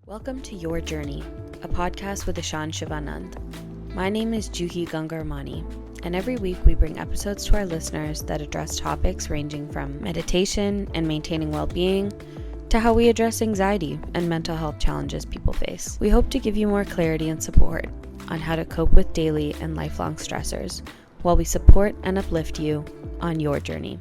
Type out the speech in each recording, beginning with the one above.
Welcome to Your Journey, a podcast with Ishan Shivanand. My name is Juhi Gangarmani, and every week we bring episodes to our listeners that address topics ranging from meditation and maintaining well-being to how we address anxiety and mental health challenges people face. We hope to give you more clarity and support on how to cope with daily and lifelong stressors while we support and uplift you on your journey.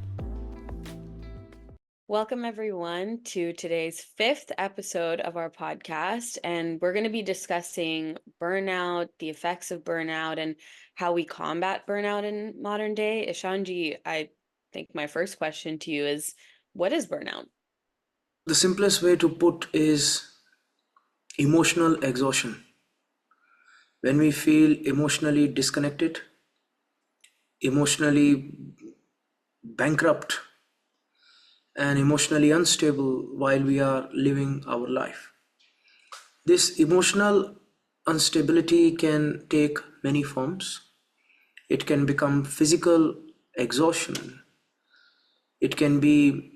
Welcome, everyone, to today's fifth episode of our podcast, and we're going to be discussing burnout, the effects of burnout, and how we combat burnout in modern day. Ishanji, I think my first question to you is, what is burnout? The simplest way to put is emotional exhaustion. When we feel emotionally disconnected, emotionally bankrupt, and emotionally unstable while we are living our life. This emotional instability can take many forms. It can become physical exhaustion. It can be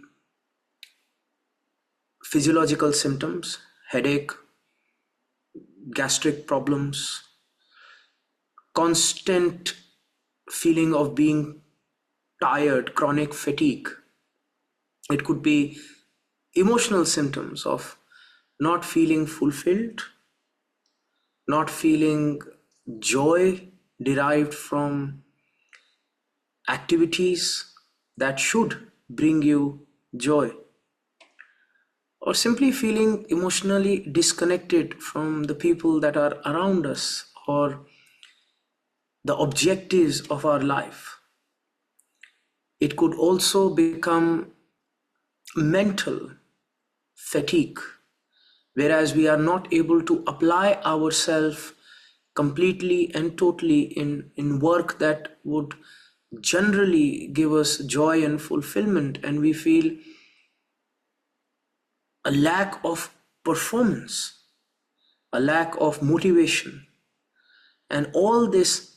physiological symptoms, headache, gastric problems, constant feeling of being tired, chronic fatigue. It could be emotional symptoms of not feeling fulfilled, not feeling joy derived from activities that should bring you joy, or simply feeling emotionally disconnected from the people that are around us or the objectives of our life. It could also become mental fatigue, whereas we are not able to apply ourselves completely and totally in work that would generally give us joy and fulfillment, and we feel a lack of performance, a lack of motivation, and all this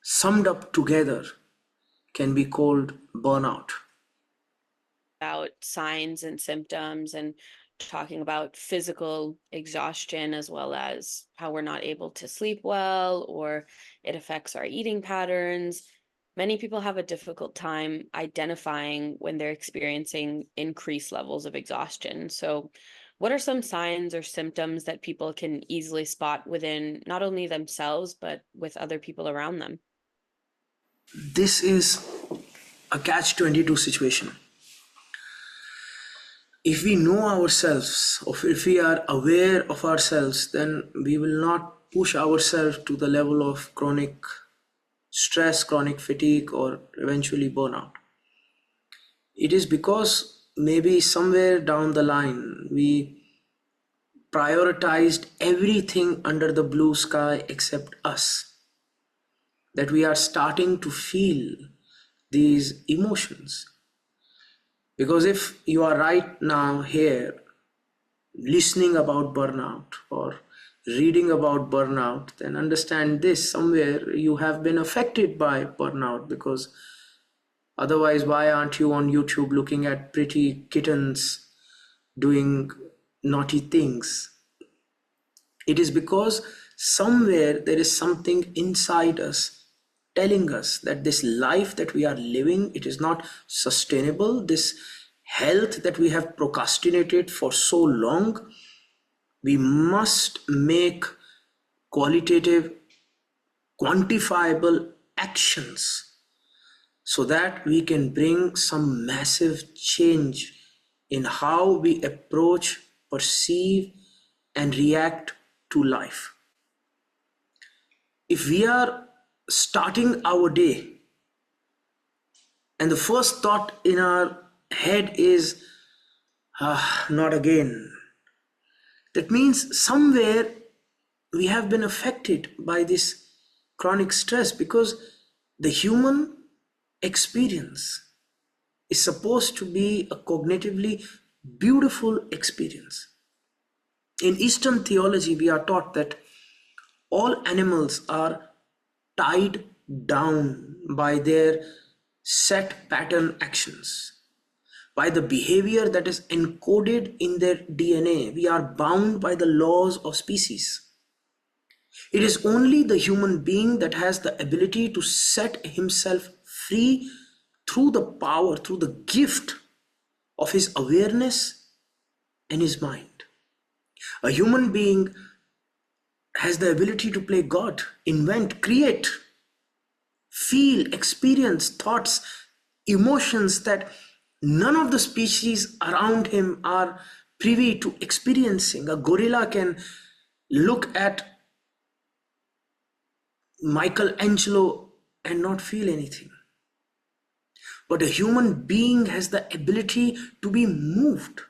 summed up together can be called burnout. About signs and symptoms and talking about physical exhaustion as well as how we're not able to sleep well or it affects our eating patterns. Many people have a difficult time identifying when they're experiencing increased levels of exhaustion. So, what are some signs or symptoms that people can easily spot within not only themselves, but with other people around them? This is a catch-22 situation. If we know ourselves, or if we are aware of ourselves, then we will not push ourselves to the level of chronic stress, chronic fatigue, or eventually burnout. It is because maybe somewhere down the line we prioritized everything under the blue sky except us, that we are starting to feel these emotions. Because if you are right now here listening about burnout or reading about burnout, then understand this: somewhere you have been affected by burnout, because otherwise, why aren't you on YouTube looking at pretty kittens doing naughty things? It is because somewhere there is something inside us telling us that this life that we are living, it is not sustainable. This health that we have procrastinated for so long, we must make qualitative, quantifiable actions so that we can bring some massive change in how we approach, perceive, and react to life. If we are starting our day and the first thought in our head is, not again, that means somewhere we have been affected by this chronic stress, because the human experience is supposed to be a cognitively beautiful experience. In Eastern theology, we are taught that all animals are tied down by their set pattern actions. by the behavior that is encoded in their DNA. We are bound by the laws of species. It is only the human being that has the ability to set himself free through the power, through the gift of his awareness and his mind. A human being has the ability to play God, invent, create, feel, experience thoughts, emotions that none of the species around him are privy to experiencing. A gorilla can look at Michelangelo and not feel anything. But a human being has the ability to be moved.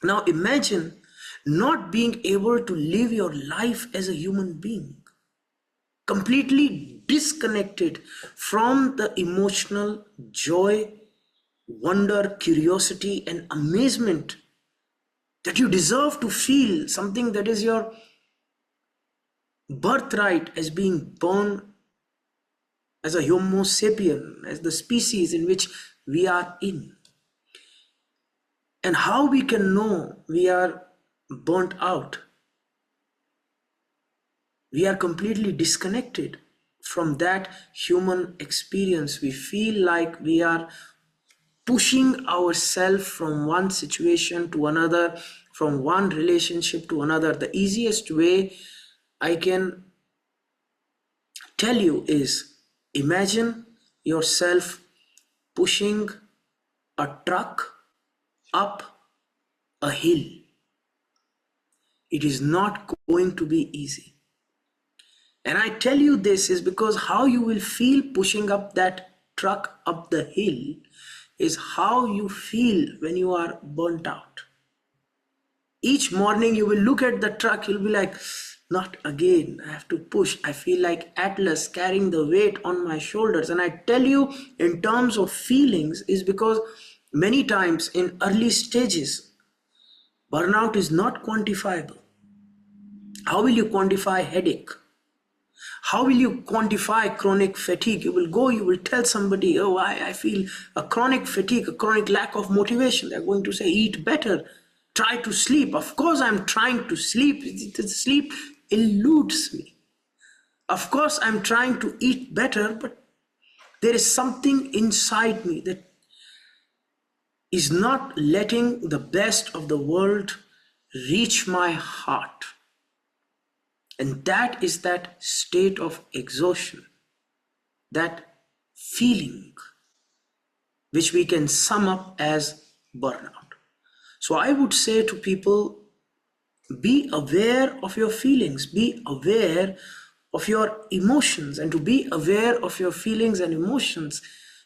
Now imagine not being able to live your life as a human being, completely disconnected from the emotional joy, wonder, curiosity, and amazement that you deserve to feel, something that is your birthright as being born as a Homo sapien, as the species in which we are in. And how we can know we are burnt out? We are completely disconnected from that human experience. We feel like we are pushing ourselves from one situation to another, from one relationship to another. The easiest way I can tell you is, imagine yourself pushing a truck up a hill. It is not going to be easy. And I tell you this is because how you will feel pushing up that truck up the hill is how you feel when you are burnt out. Each morning you will look at the truck, you'll be like, not again, I have to push. I feel like Atlas carrying the weight on my shoulders. And I tell you, in terms of feelings, is because many times in early stages, burnout is not quantifiable. How will you quantify headache? How will you quantify chronic fatigue? You will go, you will tell somebody, oh, I feel a chronic fatigue, a chronic lack of motivation. They're going to say, eat better, try to sleep. Of course, I'm trying to sleep. Sleep eludes me. Of course, I'm trying to eat better, but there is something inside me that is not letting the best of the world reach my heart. And that is that state of exhaustion, that feeling, which we can sum up as burnout. So I would say to people, be aware of your feelings, be aware of your emotions. And to be aware of your feelings and emotions,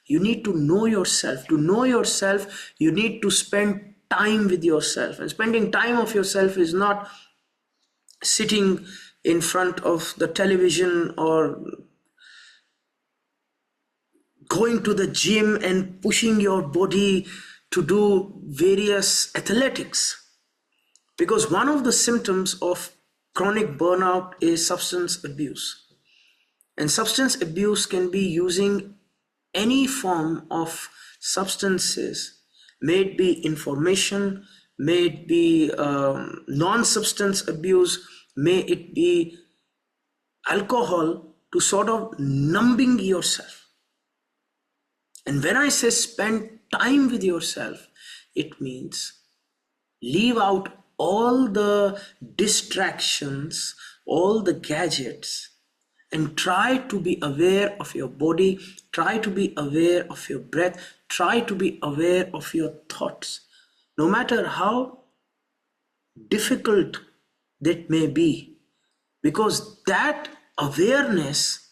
you need to know yourself. To know yourself, you need to spend time with yourself. And spending time of yourself is not sitting in front of the television or going to the gym and pushing your body to do various athletics. Because one of the symptoms of chronic burnout is substance abuse. And substance abuse can be using any form of substances, may it be information, may it be non-substance abuse, may it be alcohol, to sort of numbing yourself. And when I say spend time with yourself, it means leave out all the distractions, all the gadgets, and try to be aware of your body, try to be aware of your breath, try to be aware of your thoughts. No matter how difficult that may be, because that awareness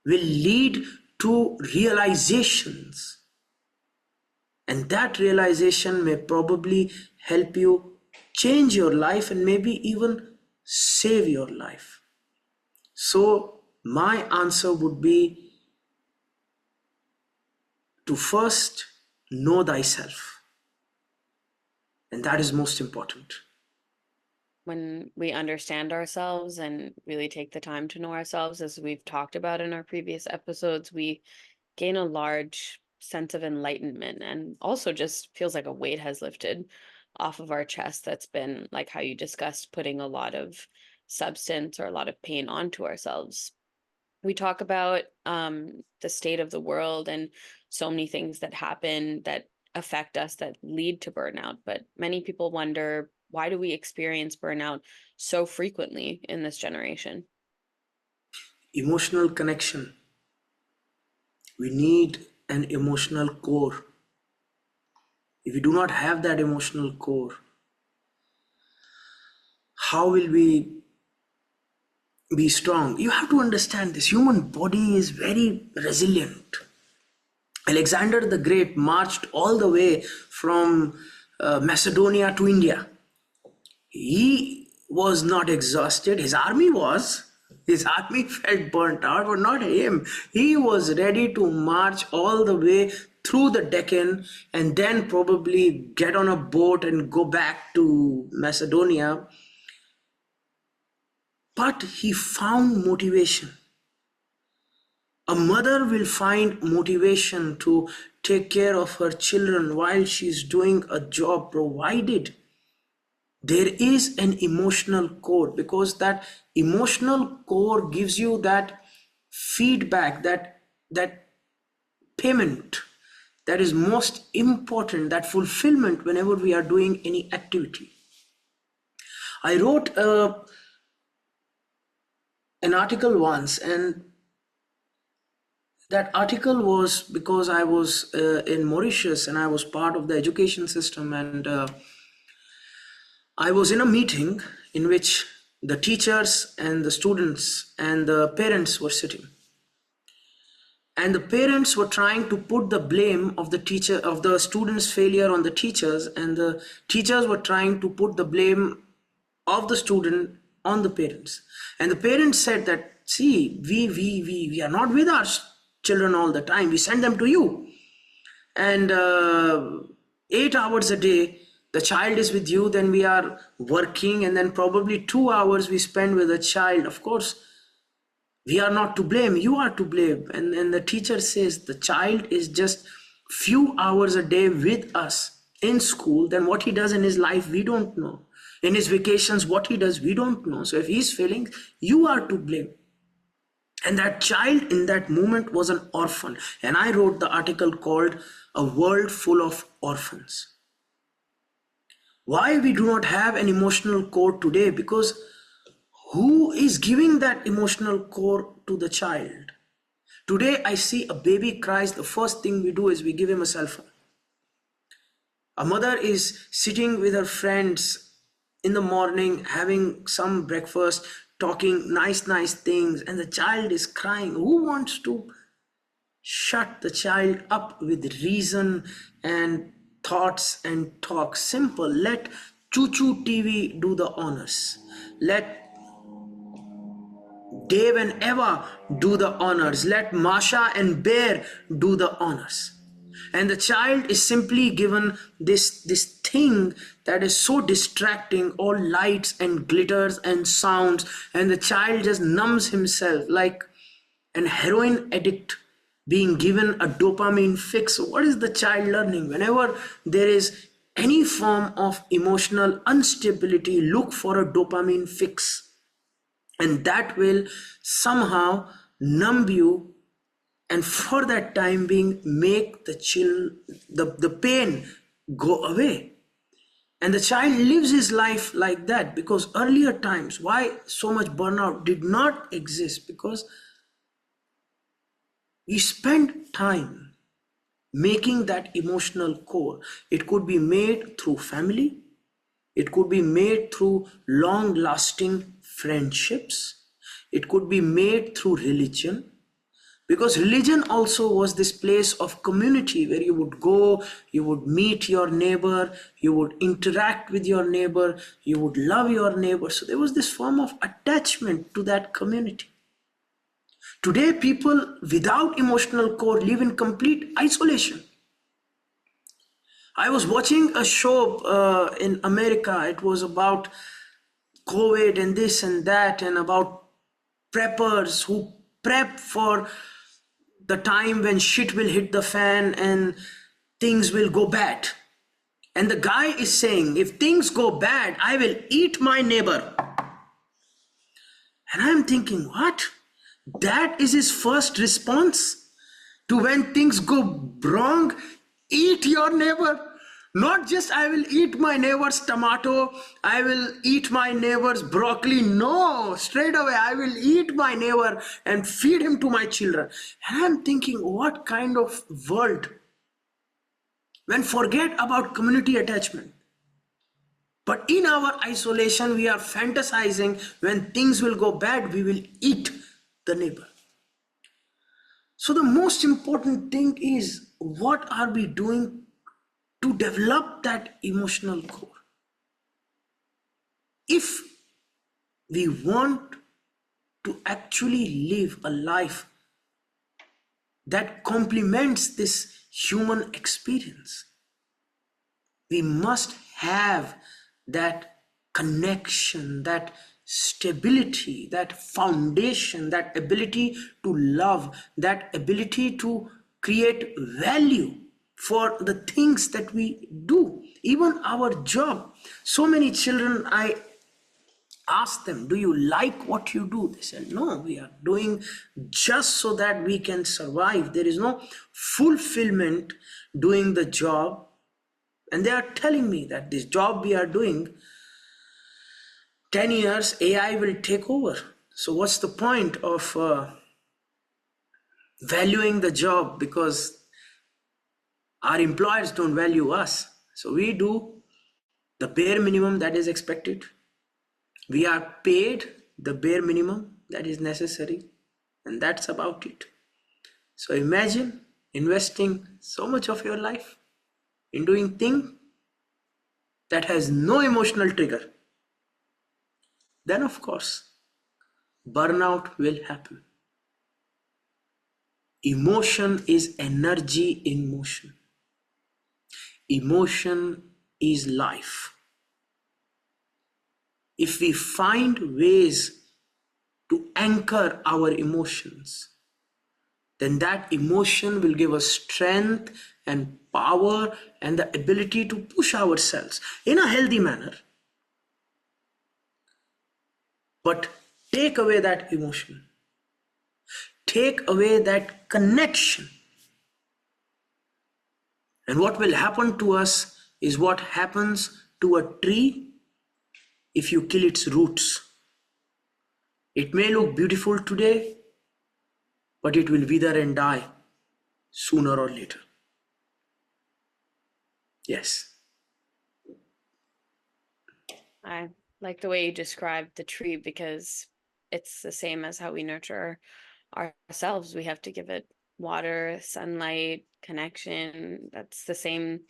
will lead to realizations, and that realization may probably help you change your life and maybe even save your life. So my answer would be to first know thyself, and that is most important. When we understand ourselves and really take the time to know ourselves, as we've talked about in our previous episodes, we gain a large sense of enlightenment, and also just feels like a weight has lifted off of our chest that's been, like how you discussed, putting a lot of substance or a lot of pain onto ourselves. We talk about the state of the world and so many things that happen that affect us that lead to burnout, but many people wonder, why do we experience burnout so frequently in this generation? Emotional connection. We need an emotional core. If we do not have that emotional core, how will we be strong? You have to understand this. Human body is very resilient. Alexander the Great marched all the way from Macedonia to India. He was not exhausted. His army was. His army felt burnt out, but not him. He was ready to march all the way through the Deccan and then probably get on a boat and go back to Macedonia. But he found motivation. A mother will find motivation to take care of her children while she's doing a job, provided there is an emotional core, because that emotional core gives you that feedback, that payment that is most important, that fulfillment whenever we are doing any activity. I wrote an article once, and that article was because I was in Mauritius and I was part of the education system, and I was in a meeting in which the teachers and the students and the parents were sitting. And the parents were trying to put the blame of the students' failure on the teachers, and the teachers were trying to put the blame of the student on the parents. And the parents said that, see, we are not with our children all the time. We send them to you. And 8 hours a day, the child is with you, then we are working, and then probably 2 hours we spend with the child. Of course, we are not to blame, you are to blame. And the teacher says the child is just few hours a day with us in school, then what he does in his life, we don't know. In his vacations, what he does, we don't know. So if he's failing, you are to blame. And that child in that moment was an orphan. And I wrote the article called A World Full of Orphans. Why we do not have an emotional core today? Because who is giving that emotional core to the child? Today I see a baby cries, the first thing we do is we give him a cell phone. A mother is sitting with her friends in the morning, having some breakfast, talking nice things, and the child is crying. Who wants to shut the child up with reason and thoughts and talk? Simple. Let Choo Choo TV do the honors. Let Dave and Eva do the honors. Let Masha and Bear do the honors. And the child is simply given this thing that is so distracting, all lights and glitters and sounds, and the child just numbs himself like an heroin addict being given a dopamine fix. So what is the child learning? Whenever there is any form of emotional instability, look for a dopamine fix, and that will somehow numb you, and for that time being make the pain go away. And the child lives his life like that, because earlier times, why so much burnout did not exist? Because we spend time making that emotional core. It could be made through family, it could be made through long lasting friendships, it could be made through religion. Because religion also was this place of community where you would go, you would meet your neighbor, you would interact with your neighbor, you would love your neighbor. So there was this form of attachment to that community. Today, people without emotional core live in complete isolation. I was watching a show in America. It was about COVID and this and that, and about preppers who prep for the time when shit will hit the fan and things will go bad. And the guy is saying, if things go bad, I will eat my neighbor. And I'm thinking, what? That is his first response to when things go wrong? Eat your neighbor. Not just I will eat my neighbor's tomato, I will eat my neighbor's broccoli. No, straight away I will eat my neighbor and feed him to my children. And I'm thinking, what kind of world? When forget about community attachment. But in our isolation, we are fantasizing when things will go bad, we will eat the neighbor. So the most important thing is, what are we doing to develop that emotional core? If we want to actually live a life that complements this human experience, we must have that connection, that stability, that foundation, that ability to love, that ability to create value for the things that we do, even our job. So many children, I ask them, do you like what you do? They said, no, we are doing just so that we can survive. There is no fulfillment doing the job. And they are telling me that this job we are doing, 10 years, AI will take over. So what's the point of valuing the job, because our employers don't value us? So we do the bare minimum that is expected. We are paid the bare minimum that is necessary, and that's about it. So imagine investing so much of your life in doing things that has no emotional trigger. Then of course, burnout will happen. Emotion is energy in motion. Emotion is life. If we find ways to anchor our emotions, then that emotion will give us strength and power and the ability to push ourselves in a healthy manner. But take away that emotion, take away that connection, and what will happen to us is what happens to a tree if you kill its roots. It may look beautiful today, but it will wither and die sooner or later. Yes. I like the way you described the tree, because it's the same as how we nurture ourselves. We have to give it water, sunlight, connection. That's the same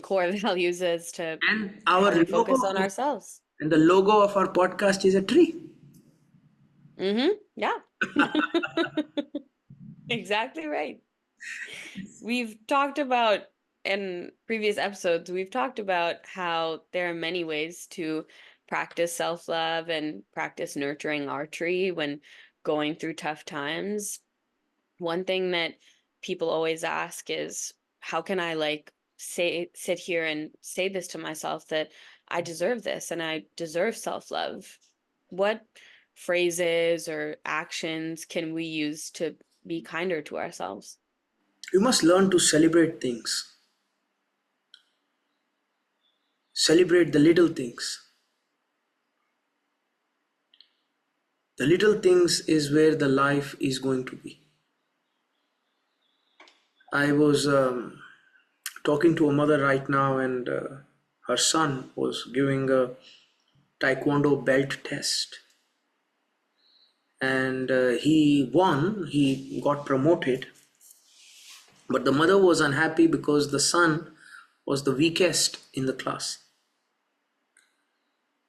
core values as to And how our we focus on logo ourselves. and the logo of our podcast is a tree. Yeah. Exactly right. We've talked about, in previous episodes, we've talked about how there are many ways to practice self-love and practice nurturing our tree when going through tough times. One thing that people always ask is, how can I sit here and say this to myself, that I deserve this and I deserve self-love? What phrases or actions can we use to be kinder to ourselves? You must learn to celebrate things. Celebrate the little things. The little things is where the life is going to be. I was talking to a mother right now, and her son was giving a taekwondo belt test, and he won. He got promoted, but the mother was unhappy because the son was the weakest in the class.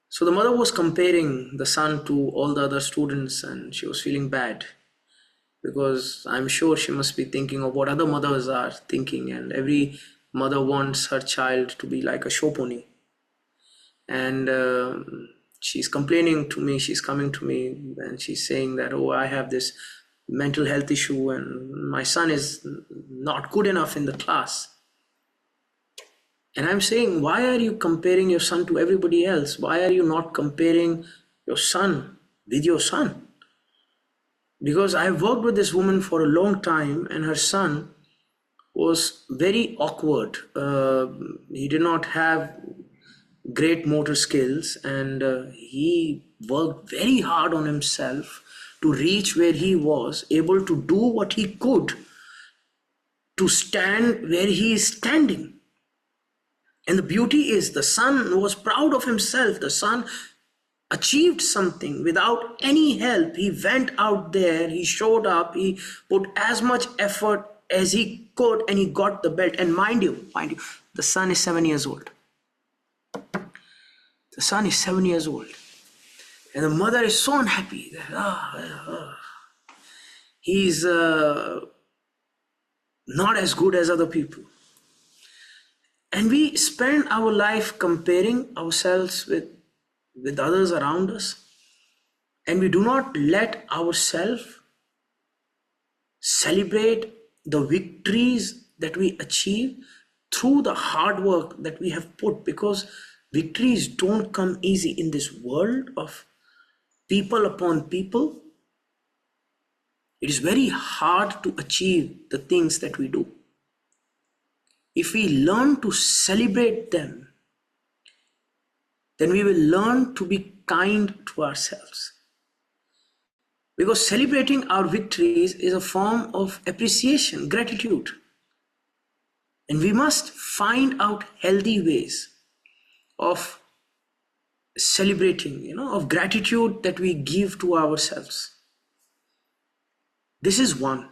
So the mother was comparing the son to all the other students, and she was feeling bad, because I'm sure she must be thinking of what other mothers are thinking, and every mother wants her child to be like a show pony. And she's complaining to me, she's coming to me, and she's saying that, oh, I have this mental health issue and my son is not good enough in the class. And I'm saying, why are you comparing your son to everybody else? Why are you not comparing your son with your son? Because I've worked with this woman for a long time and her son was very awkward. He did not have great motor skills and he worked very hard on himself to reach where he was able to do what he could to stand where he is standing. And the beauty is the son was proud of himself. The son achieved something without any help. He went out there, he showed up, he put as much effort as he could and he got the belt. And mind you, the son is 7 years old. The son is 7 years old. And the mother is so unhappy that he's not as good as other people. And we spend our life comparing ourselves with others around us. And we do not let ourselves celebrate the victories that we achieve through the hard work that we have put, because victories don't come easy in this world of people upon people. It is very hard to achieve the things that we do. If we learn to celebrate them, then we will learn to be kind to ourselves. Because celebrating our victories is a form of appreciation, gratitude. And we must find out healthy ways of celebrating, of gratitude that we give to ourselves. This is one.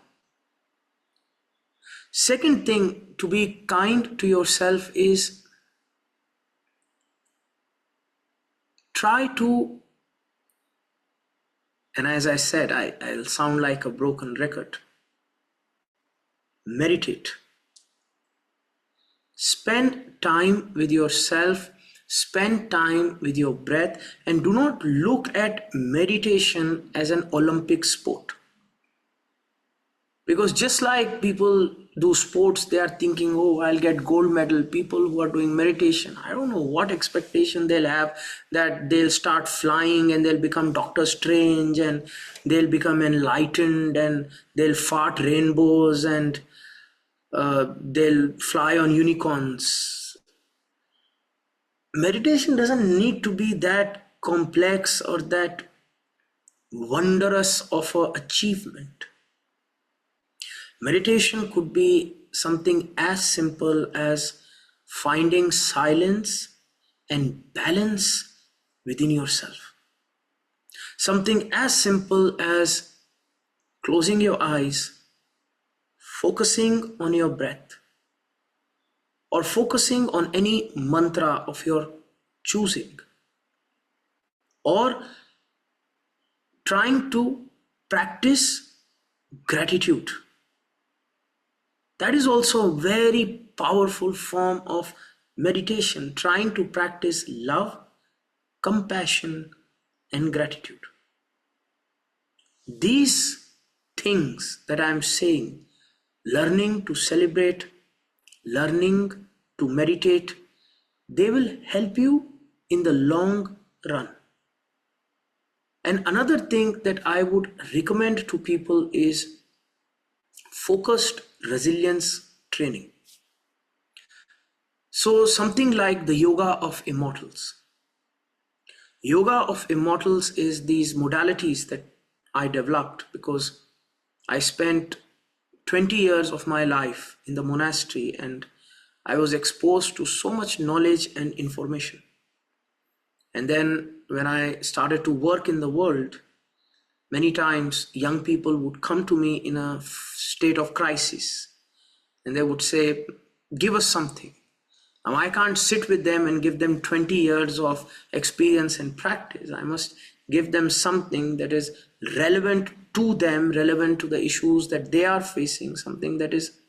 Second thing, to be kind to yourself is try to, and as I said, I'll sound like a broken record, meditate. Spend time with yourself, spend time with your breath, and do not look at meditation as an Olympic sport. Because just like people do sports, they are thinking, oh, I'll get gold medal. People who are doing meditation, I don't know what expectation they'll have, that they'll start flying and they'll become Doctor Strange and they'll become enlightened and they'll fart rainbows and they'll fly on unicorns. Meditation doesn't need to be that complex or that wondrous of an achievement. Meditation could be something as simple as finding silence and balance within yourself. Something as simple as closing your eyes, focusing on your breath, or focusing on any mantra of your choosing, or trying to practice gratitude. That is also a very powerful form of meditation, trying to practice love, compassion, and gratitude. These things that I am saying, learning to celebrate, learning to meditate, they will help you in the long run. And another thing that I would recommend to people is focused resilience training. So something like the yoga of immortals. Yoga of immortals is these modalities that I developed because I spent 20 years of my life in the monastery and I was exposed to so much knowledge and information. And then when I started to work in the world, many times young people would come to me in a state of crisis and they would say, give us something. Now I can't sit with them and give them 20 years of experience and practice. I must give them something that is relevant to them, relevant to the issues that they are facing, something that is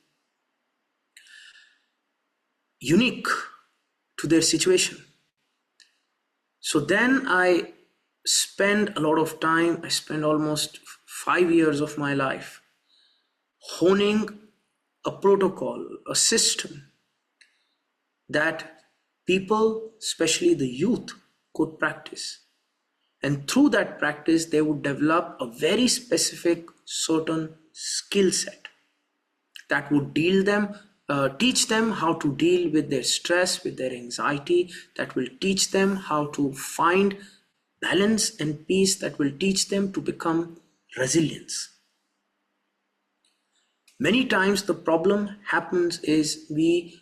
unique to their situation. So then I spend a lot of time. I spend almost 5 years of my life honing a protocol, a system that people, especially the youth, could practice. And through that practice, they would develop a very specific certain skill set that would teach them how to deal with their stress, with their anxiety, that will teach them how to find balance and peace, that will teach them to become resilience. Many times the problem happens is we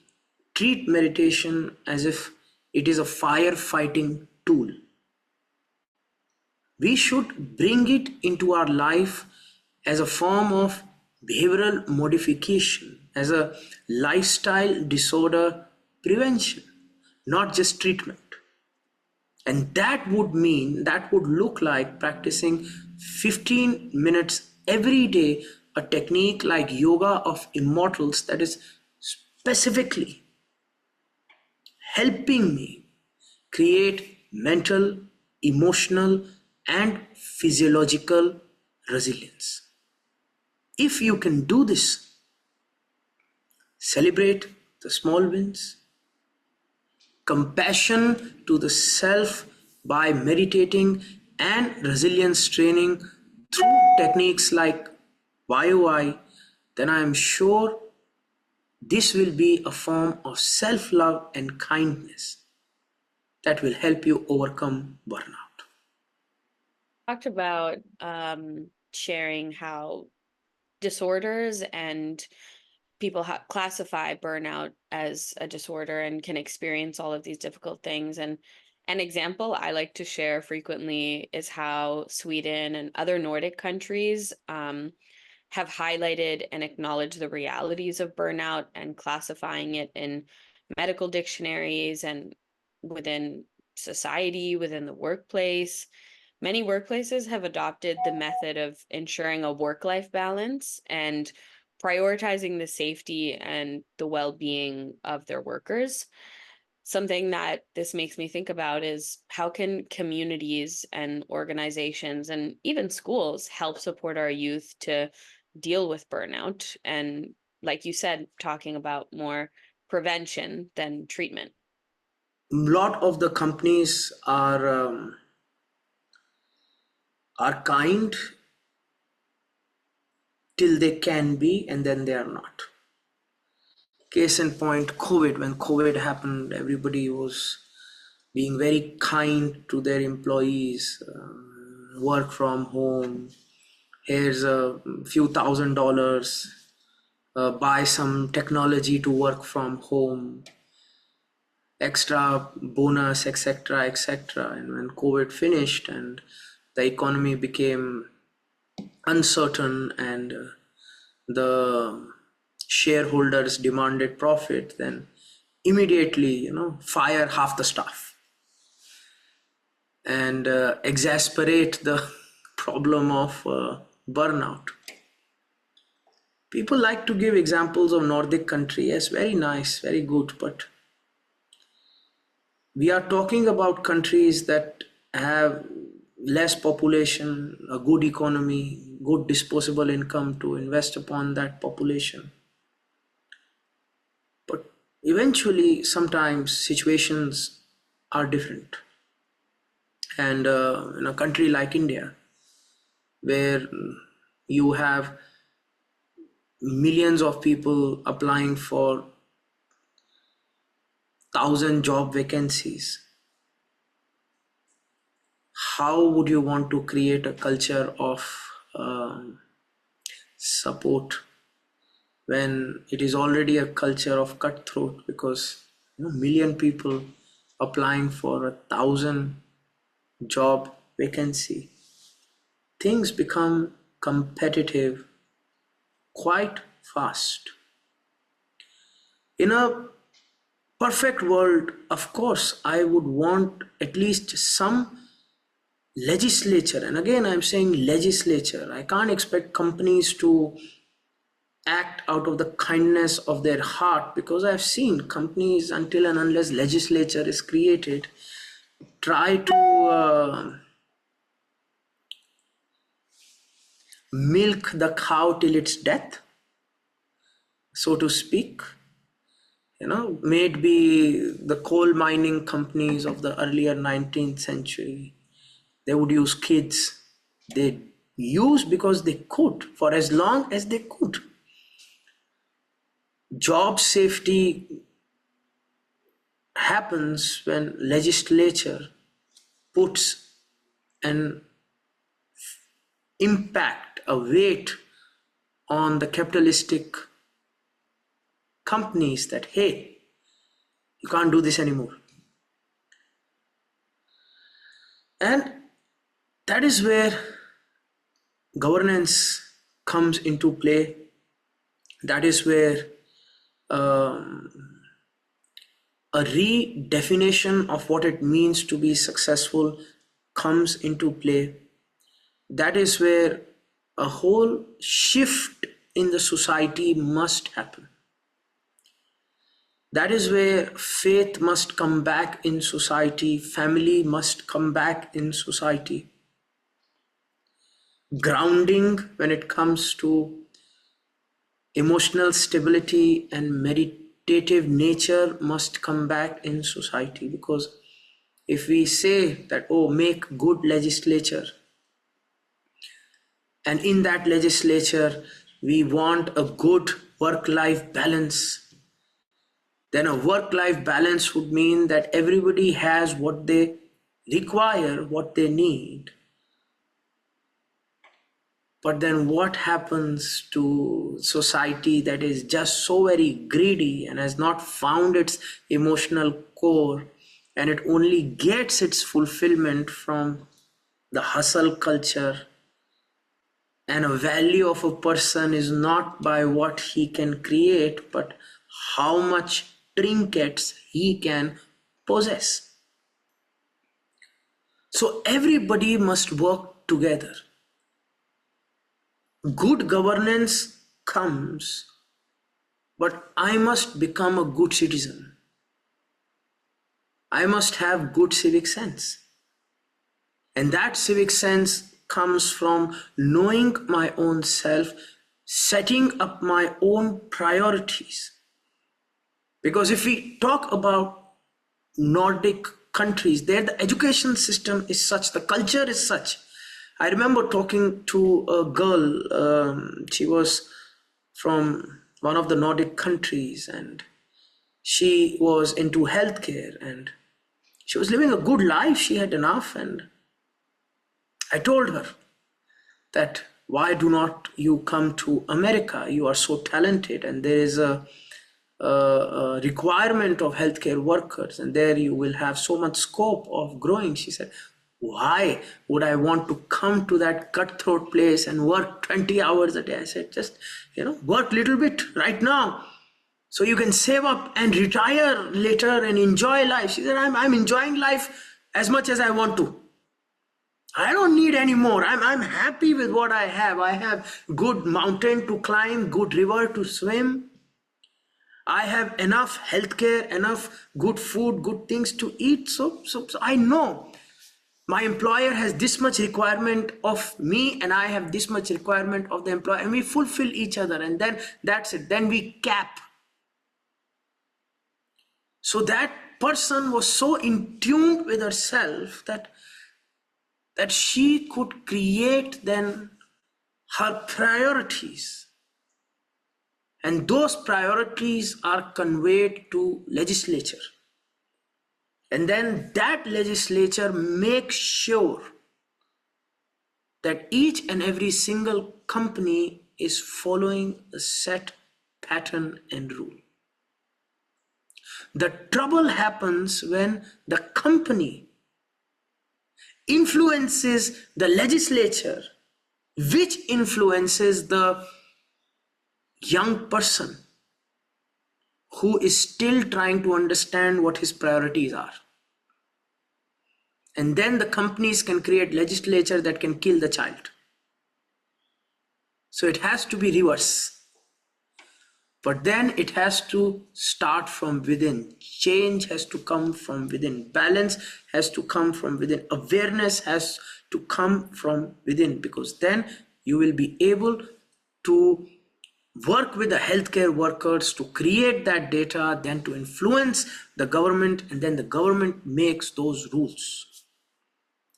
treat meditation as if it is a firefighting tool. We should bring it into our life as a form of behavioral modification, as a lifestyle disorder prevention, not just treatment. And that would look like practicing 15 minutes every day, a technique like yoga of immortals that is specifically helping me create mental, emotional, and physiological resilience. If you can do this, celebrate the small wins, compassion to the self by meditating and resilience training through techniques like YOI, then I am sure this will be a form of self love and kindness that will help you overcome burnout. Talked about sharing how disorders and people classify burnout as a disorder and can experience all of these difficult things. And an example I like to share frequently is how Sweden and other Nordic countries have highlighted and acknowledged the realities of burnout and classifying it in medical dictionaries and within society, within the workplace. Many workplaces have adopted the method of ensuring a work-life balance and prioritizing the safety and the well-being of their workers. Something that this makes me think about is how can communities and organizations and even schools help support our youth to deal with burnout? And like you said, talking about more prevention than treatment. A lot of the companies are kind till they can be, and then they are not. Case in point, COVID. When COVID happened, everybody was being very kind to their employees. Work from home. Here's a few $1,000. Buy some technology to work from home. Extra bonus, etc., etc. And when COVID finished and the economy became uncertain and the shareholders demanded profit, then immediately, fire half the staff and exasperate the problem of burnout. People like to give examples of Nordic country. Yes, very nice, very good, but we are talking about countries that have less population, a good economy, good disposable income to invest upon that population. But eventually, sometimes situations are different. And in a country like India, where you have millions of people applying for 1,000 job vacancies, how would you want to create a culture of support when it is already a culture of cutthroat? Because million people applying for 1,000 job vacancy, things become competitive quite fast. In a perfect world, of course, I would want at least some legislature. And again, I'm saying legislature. I can't expect companies to act out of the kindness of their heart, because I've seen companies, until and unless legislature is created, try to milk the cow till its death, so to speak. Maybe the coal mining companies of the earlier 19th century, they would use kids. They used because they could, for as long as they could. Job safety happens when legislature puts an impact, a weight on the capitalistic companies that, hey, you can't do this anymore. And that is where governance comes into play. That is where a redefinition of what it means to be successful comes into play. That is where a whole shift in the society must happen. That is where faith must come back in society, family must come back in society. Grounding when it comes to emotional stability and meditative nature must come back in society, because if we say that, oh, make good legislature, and in that legislature we want a good work-life balance, then a work-life balance would mean that everybody has what they require, what they need. But then what happens to society that is just so very greedy and has not found its emotional core, and it only gets its fulfillment from the hustle culture, and a value of a person is not by what he can create, but how much trinkets he can possess. So everybody must work together. Good governance comes, but I must become a good citizen. I must have good civic sense. And that civic sense comes from knowing my own self, setting up my own priorities. Because if we talk about Nordic countries, there the education system is such, the culture is such. I remember talking to a girl, she was from one of the Nordic countries, and she was into healthcare and she was living a good life, she had enough, and I told her that why do not you come to America? You are so talented and there is a requirement of healthcare workers, and there you will have so much scope of growing. She said, why would I want to come to that cutthroat place and work 20 hours a day? I said, just, work a little bit right now so you can save up and retire later and enjoy life. She said, I'm enjoying life as much as I want to. I don't need any more. I'm happy with what I have. I have good mountain to climb, good river to swim. I have enough healthcare, enough good food, good things to eat. So I know my employer has this much requirement of me and I have this much requirement of the employer, and we fulfill each other, and then that's it. Then we cap. So that person was so in tune with herself that she could create then her priorities. And those priorities are conveyed to legislature. And then that legislature makes sure that each and every single company is following a set pattern and rule. The trouble happens when the company influences the legislature, which influences the young person who is still trying to understand what his priorities are. And then the companies can create legislature that can kill the child. So it has to be reverse. But then it has to start from within. Change has to come from within. Balance has to come from within. Awareness has to come from within, because then You will be able to work with the healthcare workers to create that data, then to influence the government, and then the government makes those rules.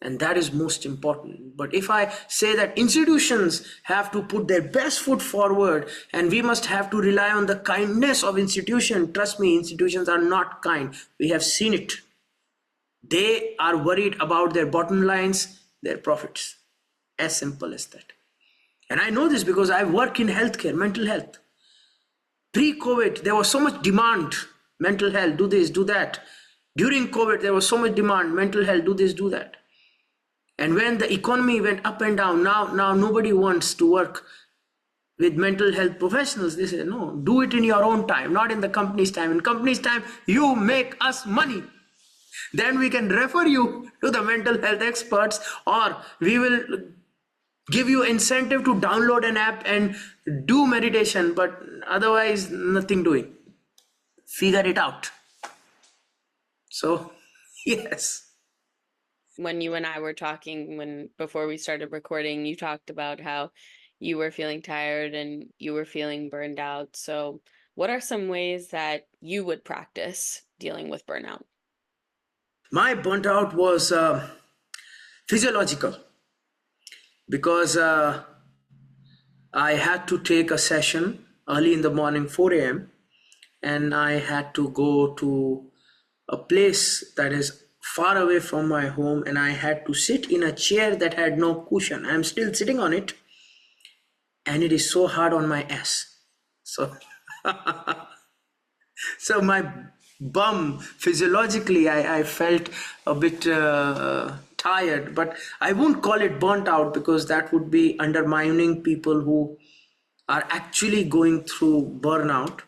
And that is most important. But if I say that institutions have to put their best foot forward and we must have to rely on the kindness of institution, trust me, institutions are not kind. We have seen it. They are worried about their bottom lines, their profits. As simple as that. And I know this because I work in healthcare, mental health. Pre-COVID, there was so much demand, mental health, do this, do that. During COVID, there was so much demand, mental health, do this, do that. And when the economy went up and down, now nobody wants to work with mental health professionals. They say, no, do it in your own time, not in the company's time. In company's time, you make us money. Then we can refer you to the mental health experts, or we will give you incentive to download an app and do meditation, but otherwise nothing doing. Figure it out. So, yes. When you and I were talking before we started recording, you talked about how you were feeling tired and you were feeling burned out. So what are some ways that you would practice dealing with burnout? My burnt out was physiological because I had to take a session early in the morning, 4 a.m., and I had to go to a place that is far away from my home, and I had to sit in a chair that had no cushion. I'm still sitting on it, and it is so hard on my ass. So, so my bum, physiologically, I felt a bit tired, but I won't call it burnt out because that would be undermining people who are actually going through burnout.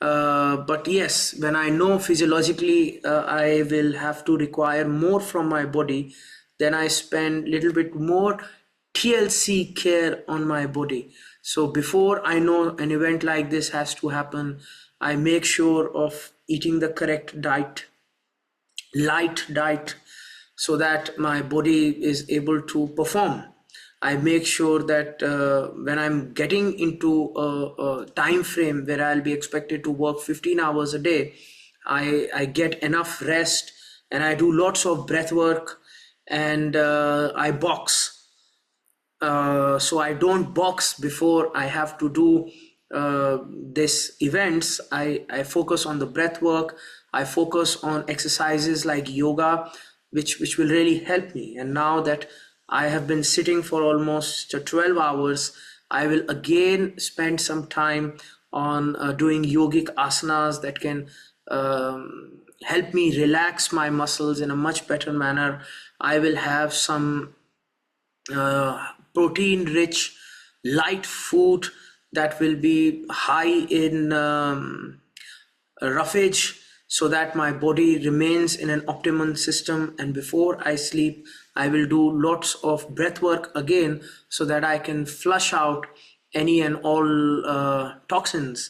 But yes, when I know physiologically I will have to require more from my body, then I spend a little bit more TLC care on my body. So before I know an event like this has to happen, I make sure of eating the correct diet, light diet, so that my body is able to perform. I make sure that when I'm getting into a time frame where I'll be expected to work 15 hours a day, I get enough rest, and I do lots of breath work, and I box. So I don't box before I have to do this events. I focus on the breath work. I focus on exercises like yoga, which will really help me. And now that I have been sitting for almost 12 hours, I will again spend some time on doing yogic asanas that can help me relax my muscles in a much better manner. I will have some protein rich light food that will be high in roughage, so that my body remains in an optimum system. And before I sleep, I will do lots of breath work again, so that I can flush out any and all toxins,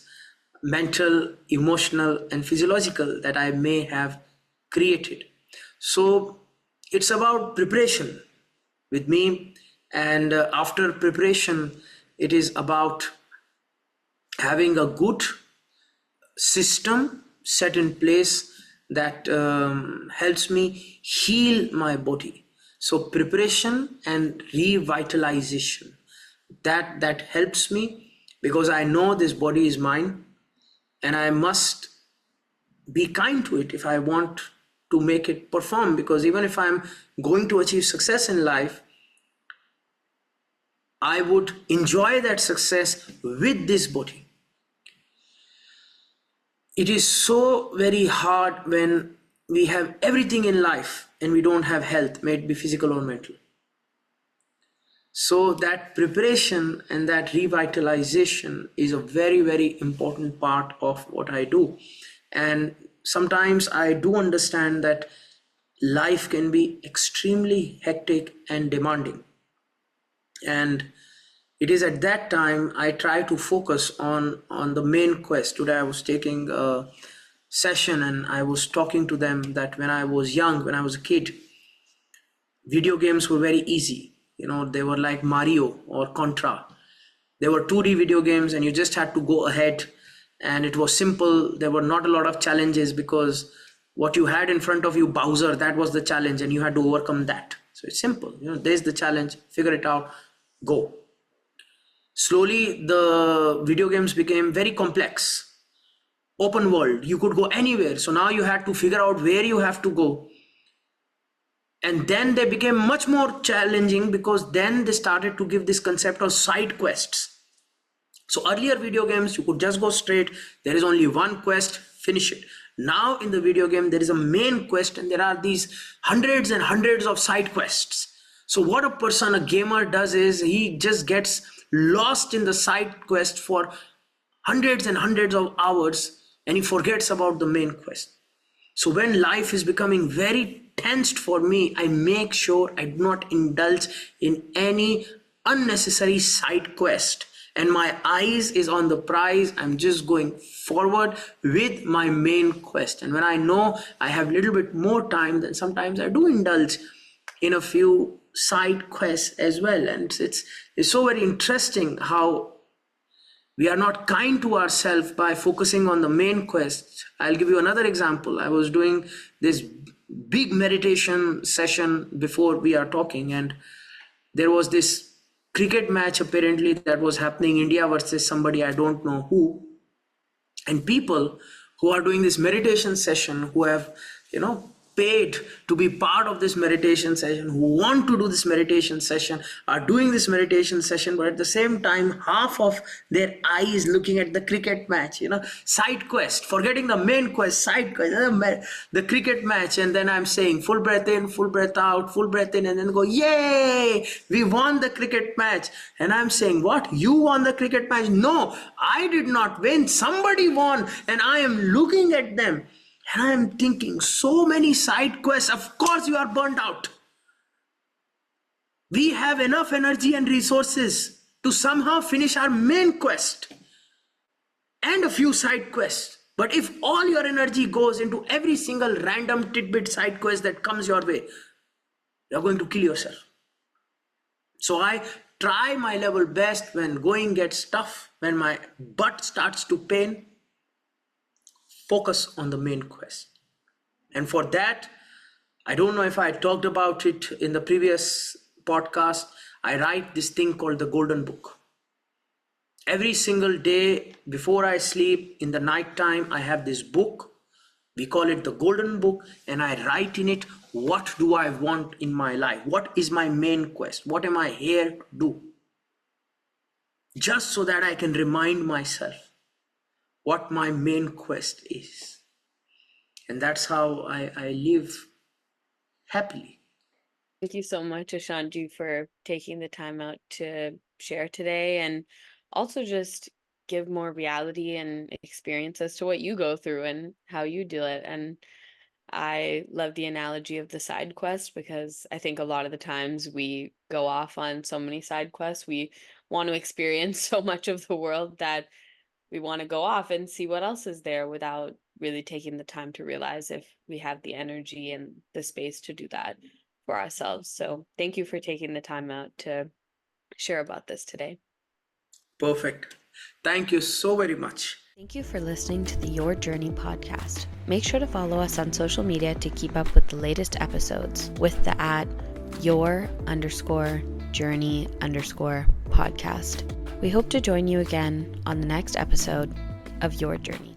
mental, emotional, and physiological, that I may have created. So it's about preparation with me, and after preparation, it is about having a good system set in place that helps me heal my body. So preparation and revitalization, that helps me, because I know this body is mine and I must be kind to it if I want to make it perform. Because even if I'm going to achieve success in life, I would enjoy that success with this body. It is so very hard when we have everything in life and we don't have health, may it be physical or mental. So that preparation and that revitalization is a very, very important part of what I do. And sometimes I do understand that life can be extremely hectic and demanding. And it is at that time I try to focus on the main quest. Today I was taking a session and I was talking to them that when I was young, when I was a kid, video games were very easy. they were like Mario or Contra. They were 2D video games and you just had to go ahead, and it was simple. There were not a lot of challenges because what you had in front of you, Bowser, that was the challenge and you had to overcome that. So it's simple. There's the challenge, figure it out, go. Slowly, the video games became very complex. Open world, you could go anywhere. So now you had to figure out where you have to go. And then they became much more challenging because then they started to give this concept of side quests. So earlier video games, you could just go straight. There is only one quest, finish it. Now in the video game, there is a main quest and there are these hundreds and hundreds of side quests. So what a gamer does is he just gets lost in the side quest for hundreds and hundreds of hours and he forgets about the main quest. So when life is becoming very tensed for me, I make sure I do not indulge in any unnecessary side quest. And my eyes is on the prize. I'm just going forward with my main quest. And when I know I have a little bit more time, then sometimes I do indulge in a few side quests as well. And it's so very interesting how we are not kind to ourselves by focusing on the main quest. I'll give you another example. I was doing this big meditation session before we are talking, and there was this cricket match apparently that was happening, India versus somebody, I don't know who. And people who are doing this meditation session, who have, paid to be part of this meditation session, who want to do this meditation session, are doing this meditation session, but at the same time, half of their eye is looking at the cricket match, side quest, forgetting the main quest, side quest, the cricket match. And then I'm saying full breath in, full breath out, full breath in, and then go, yay, we won the cricket match. And I'm saying, what? You won the cricket match? No, I did not win. Somebody won. And I am looking at them. And I'm thinking, so many side quests, of course you are burnt out. We have enough energy and resources to somehow finish our main quest and a few side quests. But if all your energy goes into every single random tidbit side quest that comes your way, you're going to kill yourself. So I try my level best when going gets tough, when my butt starts to pain, focus on the main quest. And for that, I don't know if I talked about it in the previous podcast, I write this thing called the Golden Book. Every single day before I sleep, in the night time, I have this book. We call it the Golden Book, and I write in it, what do I want in my life? What is my main quest? What am I here to do? Just so that I can remind myself what my main quest is. And that's how I live happily. Thank you so much, Ishanji, for taking the time out to share today and also just give more reality and experience as to what you go through and how you do it. And I love the analogy of the side quest because I think a lot of the times we go off on so many side quests. We want to experience so much of the world that we want to go off and see what else is there without really taking the time to realize if we have the energy and the space to do that for ourselves. So thank you for taking the time out to share about this today. Perfect. Thank you so very much. Thank you for listening to the Your Journey podcast. Make sure to follow us on social media to keep up with the latest episodes with the @your_journey_podcast. We hope to join you again on the next episode of Your Journey.